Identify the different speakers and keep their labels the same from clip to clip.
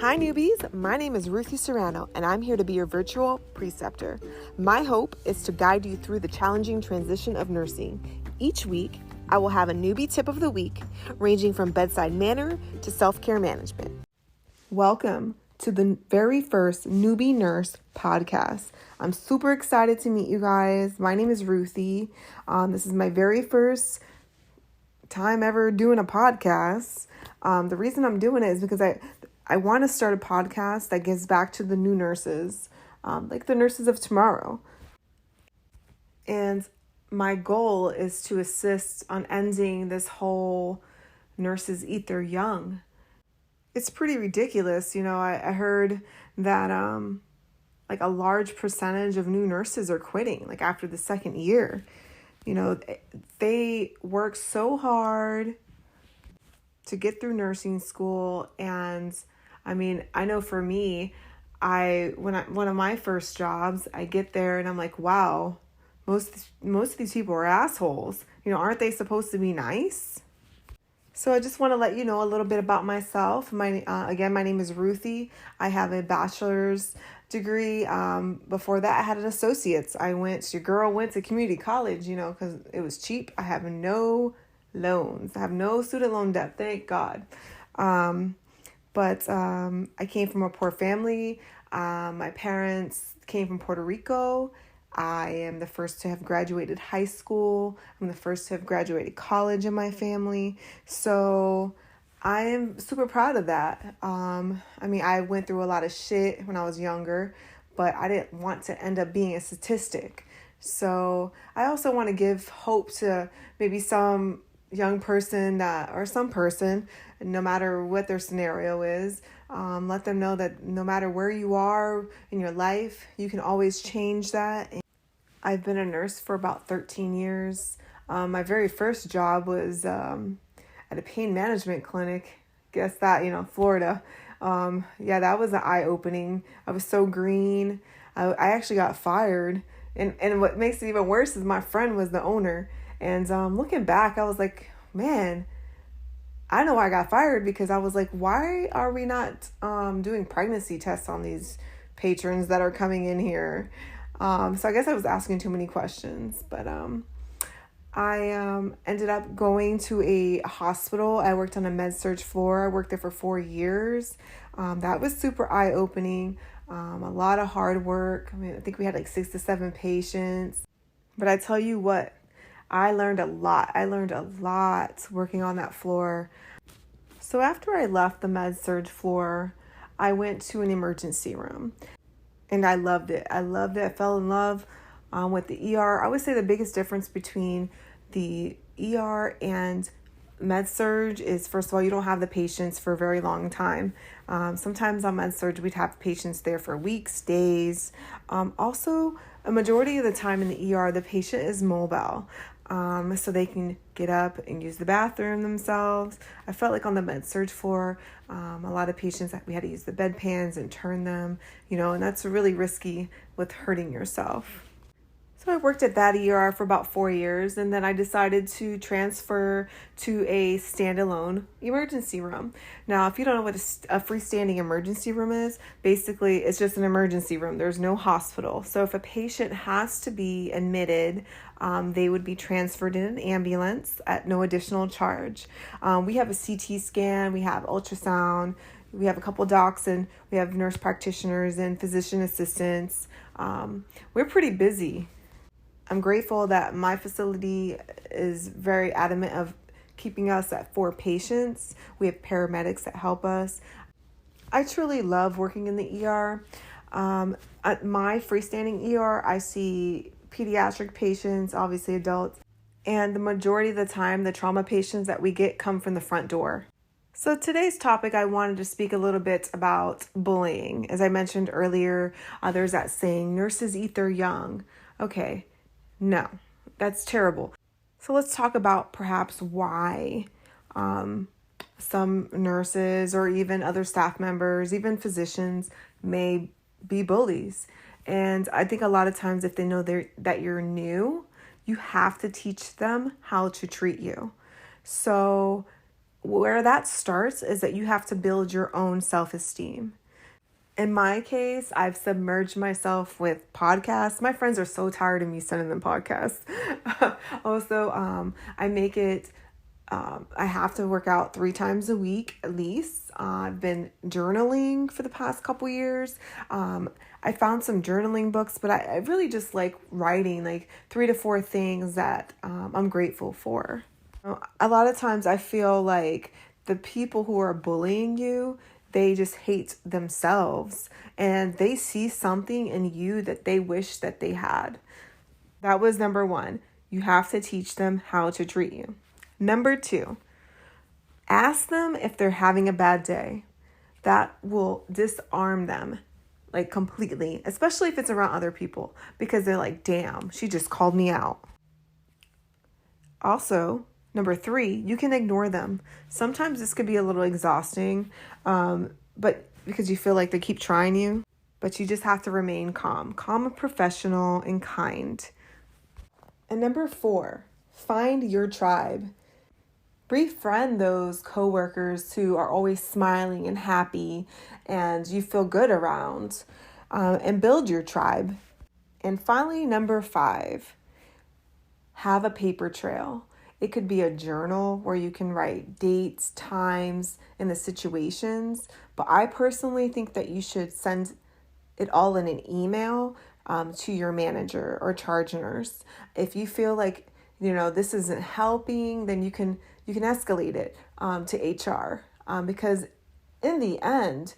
Speaker 1: Hi newbies, my name is Ruthie Serrano and I'm here to be your virtual preceptor. My hope is to guide you through the challenging transition of nursing. Each week, I will have a newbie tip of the week ranging from bedside manner to self-care management. Welcome to the very first Newbie Nurse podcast. I'm super excited to meet you guys. My name is Ruthie. This is my very first time ever doing a podcast. The reason I'm doing it is because I want to start a podcast that gives back to the new nurses, like the nurses of tomorrow. And my goal is to assist on ending this whole nurses eat their young. It's pretty ridiculous. I heard that like a large percentage of new nurses are quitting like after the second year. They work so hard to get through nursing school. And I know for me, one of my first jobs, I get there and I'm like, wow, most of these people are assholes. Aren't they supposed to be nice? So I just want to let you know a little bit about myself. My name is Ruthie. I have a bachelor's degree. Before that, I had an associate's. Your girl went to community college, because it was cheap. I have no loans. I have no student loan debt, thank God. But I came from a poor family. My parents came from Puerto Rico. I am the first to have graduated high school. I'm the first to have graduated college in my family. So I am super proud of that. I went through a lot of shit when I was younger, but I didn't want to end up being a statistic. So I also want to give hope to maybe some young person or some person, no matter what their scenario is. Let them know that no matter where you are in your life, you can always change that. I've been a nurse for about 13 years. My very first job was at a pain management clinic. Guess that, Florida. That was an eye-opening. I was so green. I actually got fired. And what makes it even worse is my friend was the owner. And looking back, I was like, man, I know I got fired because I was like, why are we not doing pregnancy tests on these patrons that are coming in here? So I guess I was asking too many questions, but I ended up going to a hospital. I worked on a med-surg floor. I worked there for 4 years. That was super eye-opening. A lot of hard work. I think we had like 6 to 7 patients. But I tell you what, I learned a lot. I learned a lot working on that floor. So after I left the med-surg floor, I went to an emergency room. And I loved it. I fell in love with the ER. I would say the biggest difference between the ER and med-surg is, first of all, you don't have the patients for a very long time. Sometimes on med-surg, we'd have patients there for weeks, days. Also, a majority of the time in the ER, the patient is mobile. So they can get up and use the bathroom themselves. I felt like on the med-surg floor, a lot of patients, we had to use the bedpans and turn them, and that's really risky with hurting yourself. So I worked at that ER for about 4 years, and then I decided to transfer to a standalone emergency room. Now, if you don't know what a freestanding emergency room is, basically it's just an emergency room. There's no hospital. So if a patient has to be admitted, they would be transferred in an ambulance at no additional charge. We have a CT scan, we have ultrasound, we have a couple docs, and we have nurse practitioners and physician assistants. We're pretty busy. I'm grateful that my facility is very adamant of keeping us at 4 patients. We have paramedics that help us. I truly love working in the ER. At my freestanding ER, I see pediatric patients, obviously adults, and the majority of the time, the trauma patients that we get come from the front door. So today's topic, I wanted to speak a little bit about bullying. As I mentioned earlier, there's that saying, nurses eat their young. Okay. No, that's terrible. So let's talk about perhaps why some nurses or even other staff members, even physicians, may be bullies. And I think a lot of times if they know that you're new, you have to teach them how to treat you. So where that starts is that you have to build your own self-esteem. In my case, I've submerged myself with podcasts. My friends are so tired of me sending them podcasts. Also, I make it, I have to work out 3 times a week at least. I've been journaling for the past couple years. I found some journaling books, but I really just like writing like 3 to 4 things that I'm grateful for. A lot of times I feel like the people who are bullying you, they just hate themselves and they see something in you that they wish that they had. That was number 1. You have to teach them how to treat you. Number 2, ask them if they're having a bad day. That will disarm them like completely, especially if it's around other people, because they're like, damn, she just called me out. Also, number 3, you can ignore them. Sometimes this could be a little exhausting, but because you feel like they keep trying you, but you just have to remain calm, professional, and kind. And number 4, find your tribe. Befriend those coworkers who are always smiling and happy and you feel good around, and build your tribe. And finally, number 5, have a paper trail. It could be a journal where you can write dates, times, and the situations. But I personally think that you should send it all in an email to your manager or charge nurse. If you feel like, this isn't helping, then you can escalate it to HR, because in the end,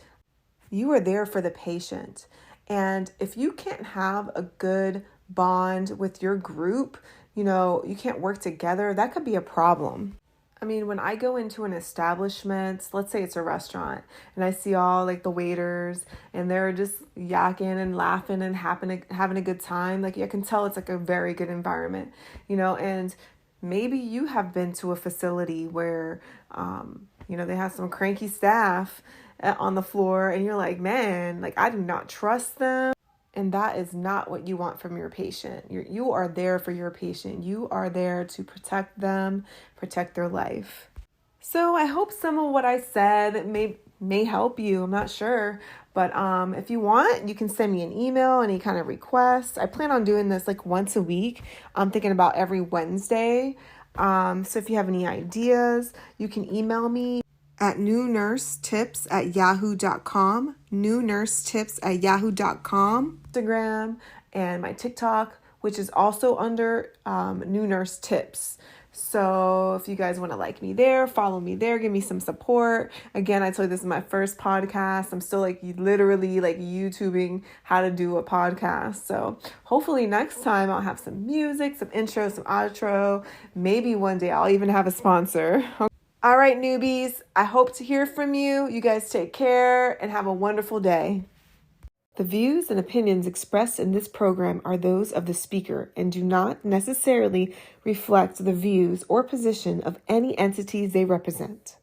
Speaker 1: you are there for the patient. And if you can't have a good bond with your group, you can't work together, that could be a problem. I mean, when I go into an establishment, let's say it's a restaurant, and I see all like the waiters and they're just yakking and laughing and having a good time, like I can tell it's like a very good environment, and maybe you have been to a facility where, they have some cranky staff on the floor and you're like, man, like I do not trust them. And that is not what you want from your patient. You are there for your patient. You are there to protect them, protect their life. So I hope some of what I said may help you. I'm not sure. But if you want, you can send me an email, any kind of requests. I plan on doing this like once a week. I'm thinking about every Wednesday. So if you have any ideas, you can email me at newnursetips@yahoo.com, newnursetips@yahoo.com, Instagram, and my TikTok, which is also under New Nurse Tips. So if you guys want to like me there, follow me there, give me some support. Again, I told you this is my first podcast. I'm still literally YouTubing how to do a podcast. So hopefully next time I'll have some music, some intro, some outro. Maybe one day I'll even have a sponsor. All right, newbies, I hope to hear from you. You guys take care and have a wonderful day. The views and opinions expressed in this program are those of the speaker and do not necessarily reflect the views or position of any entities they represent.